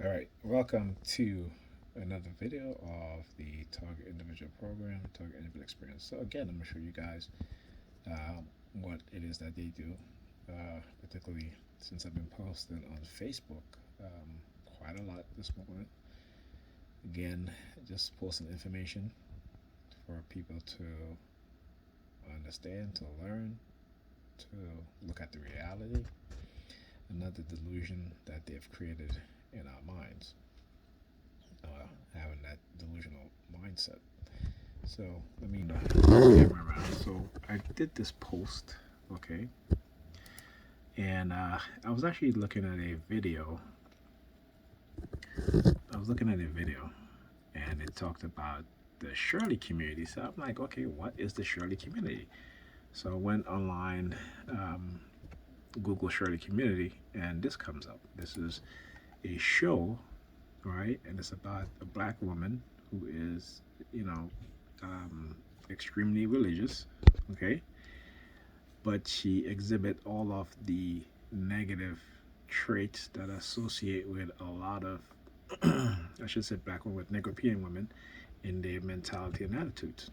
All right, welcome to another video of the Target Individual Program, Target Individual Experience. So again, I'm gonna show you guys what it is that they do, particularly since I've been posting on Facebook quite a lot this morning. Again, just posting information for people to understand, to learn, to look at the reality, and not the delusion that they've created in our minds. Having that delusional mindset. So let me camera around. So I did this post, okay, and I was actually looking at a video. I was looking at a video, and it talked about the Shirley community. So I'm like, okay, what is the Shirley community? So I went online, Google Shirley community, and this comes up. This is a show, right? And it's about a black woman who is, you know, extremely religious, okay? But she exhibit all of the negative traits that associate with a lot of, I should say, black women with Negropean women in their mentality and attitudes.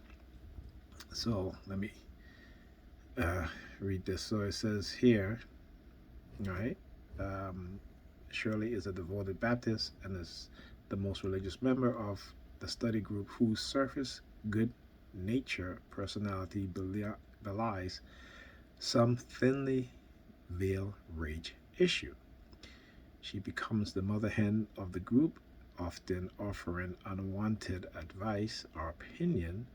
So let me uh, read this. So it says here, right? Um, Shirley is a devoted Baptist and is the most religious member of the study group whose surface good nature personality belies some thinly veiled rage issue. She becomes the mother hen of the group, often offering unwanted advice or opinion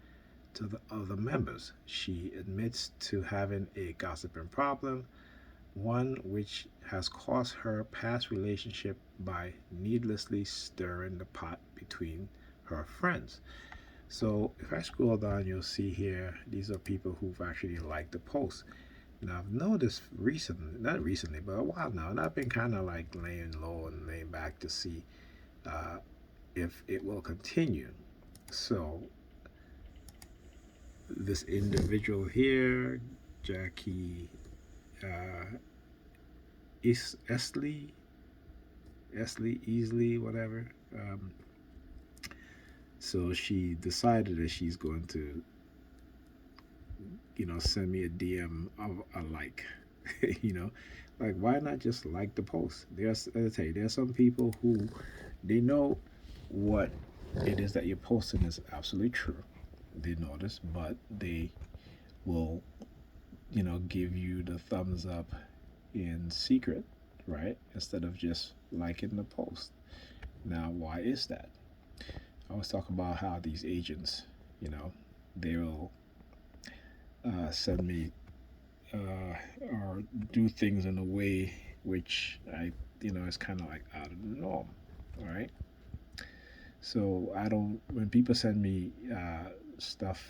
to the other members. She admits to having a gossiping problem, one which has caused her past relationship by needlessly stirring the pot between her friends. So if I scroll down, you'll see here, these are people who've actually liked the post. Now I've noticed recently, not recently, but a while now, and I've been kind of like laying low and laying back to see uh, if it will continue. So this individual here, Jackie Easley, Easley, whatever. So she decided that she's going to, send me a DM of a like, you know, like why not just like the post? There's, as I tell you, there's some people who they know what it is that you're posting is absolutely true. They know this, but they will, give you the thumbs up in secret, right? Instead of just liking the post. Now, why is that? I always talk about how these agents, you know, they will send me or do things in a way which is kind of like out of the norm, all right? So I don't, when people send me stuff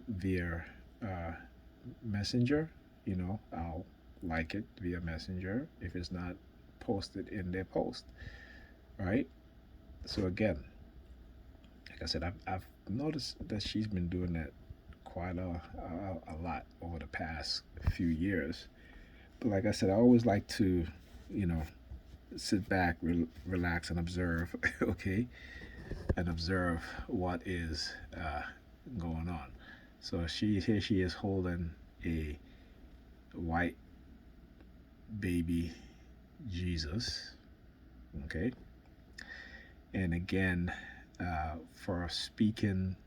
via uh, Messenger, I'll like it via Messenger if it's not posted in their post, right? So again, like I said, I've noticed that she's been doing that quite a lot over the past few years. But like I said, I always like to, you know, sit back, relax, and observe, okay, and observe what is going on. So she is holding a white baby Jesus, okay, and again, for speaking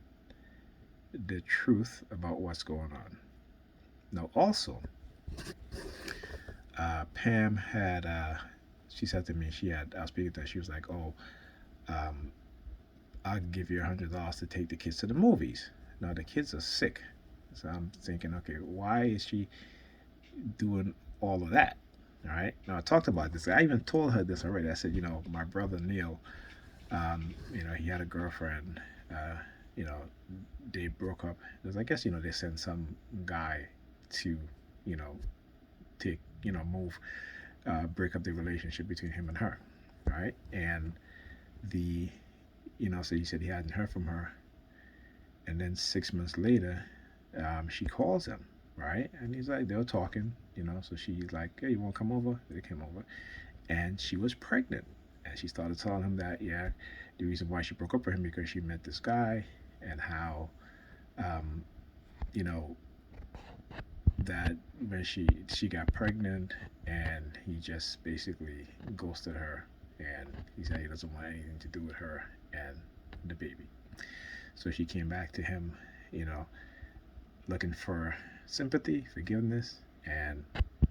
the truth about what's going on. Now, also, Pam had, she said to me, I was speaking to her, she was like, oh, um, I'll give you $100 to take the kids to the movies. Now, the kids are sick. So I'm thinking, okay, why is she doing all of that? All right. Now, I talked about this. I even told her this already. I said, my brother Neil, he had a girlfriend. You know, they broke up. Because I guess, they sent some guy to, you know, take, move, break up the relationship between him and her. Right. And the, so he said he hadn't heard from her. And then 6 months later, she calls him. Right. And he's like, they were talking, so she's like, hey, you want to come over? They came over. And she was pregnant. And she started telling him that, yeah, the reason why she broke up with him because she met this guy, and how, um, you know, that when she got pregnant, and he just basically ghosted her, and he said he doesn't want anything to do with her and the baby. So she came back to him, you know, looking for sympathy, forgiveness, and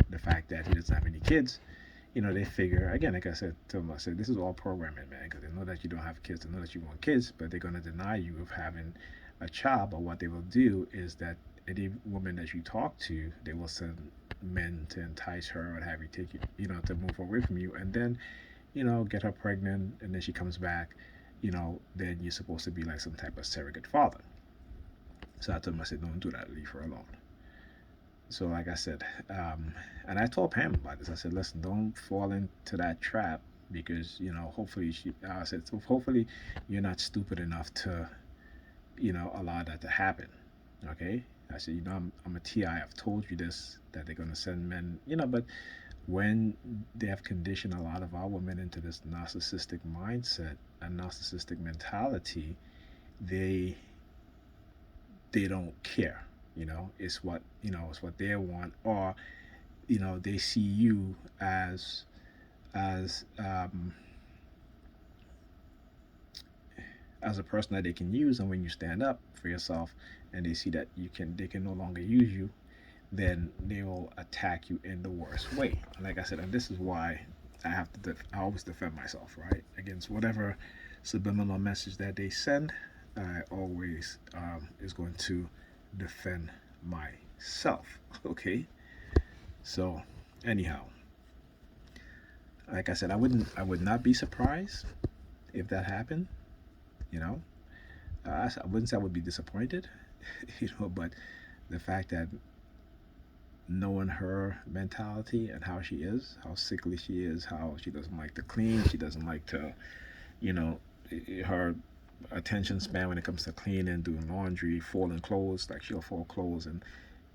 the fact that he doesn't have any kids. They figure, again, like I said to him, I said, this is all programming, man, because they know that you don't have kids, they know that you want kids, but they're going to deny you of having a child. But what they will do is that any woman that you talk to, they will send men to entice her or have you take you, to move away from you, and then, get her pregnant, and then she comes back, then you're supposed to be like some type of surrogate father. So I told him, I said, don't do that, leave her alone. So like I said, and I told Pam about this. I said, listen, don't fall into that trap, because hopefully I said, so hopefully you're not stupid enough to allow that to happen. Okay. I said, I'm a TI. I've told you this, that they're gonna send men, but when they have conditioned a lot of our women into this narcissistic mindset and narcissistic mentality, they don't care. It's what they want, or they see you as as a person that they can use, and when you stand up for yourself and they see that they can no longer use you, then they will attack you in the worst way. Like I said, and this is why I always defend myself, right, against whatever subliminal message that they send. I always is going to defend myself. Okay. So anyhow, like I said, I would not be surprised if that happened. I wouldn't say I would be disappointed, but the fact that, knowing her mentality and how she is, how sickly she is, how she doesn't like to clean, she doesn't like to, her attention span when it comes to cleaning, doing laundry, folding clothes, like she'll fold clothes and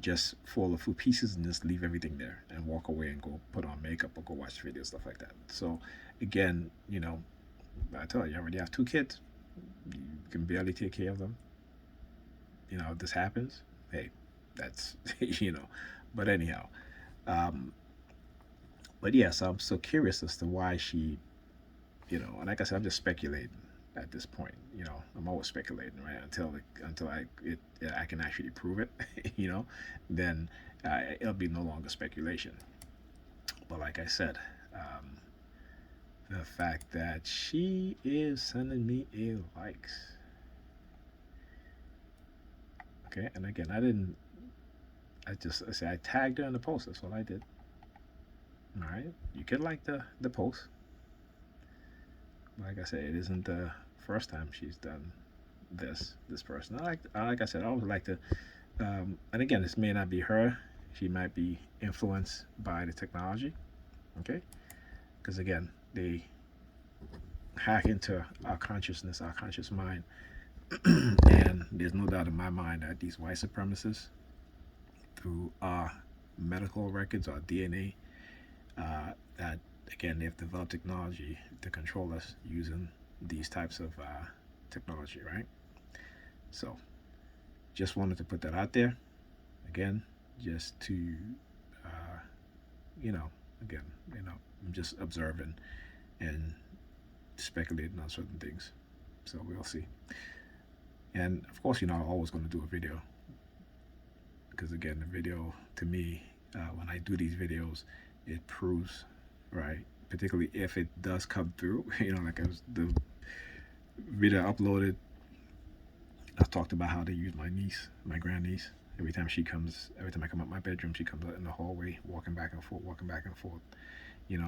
just fold a few pieces and just leave everything there and walk away and go put on makeup or go watch videos, stuff like that. So again, I tell you, already have 2 kids, you can barely take care of them. If this happens, hey, that's but anyhow, but yes, I'm so curious as to why she, and like I said, I'm just speculating at this point. I'm always speculating, right? Until I can actually prove it, then it'll be no longer speculation. But like I said, the fact that she is sending me a likes. Okay, and again, I tagged her in the post. That's all I did. All right, you could like the post. Like I said, it isn't the first time she's done this person. Like I said, I always like to, and again, this may not be her. She might be influenced by the technology. Okay, because again, they hack into our consciousness, our conscious mind, and there's no doubt in my mind that these white supremacists, through our medical records, our DNA, that again, they've developed technology to control us using these types of technology, right? So just wanted to put that out there again, just to again, I'm just observing and speculating on certain things. So we'll see. And of course, I'm always going to do a video, because again, the video to me, when I do these videos, it proves, right, particularly if it does come through, like the video I uploaded, I talked about how they use my niece, my grandniece. Every time I come up my bedroom, she comes out in the hallway, walking back and forth.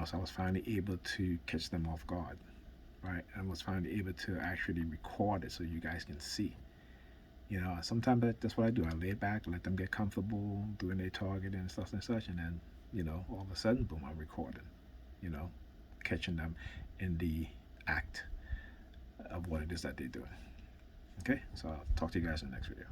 So I was finally able to catch them off guard, right? I was finally able to actually record it so you guys can see. Sometimes that's what I do. I lay back, let them get comfortable doing their target and such, and then, all of a sudden, boom, I'm recording, catching them in the act of what it is that they're doing. Okay, so I'll talk to you guys in the next video.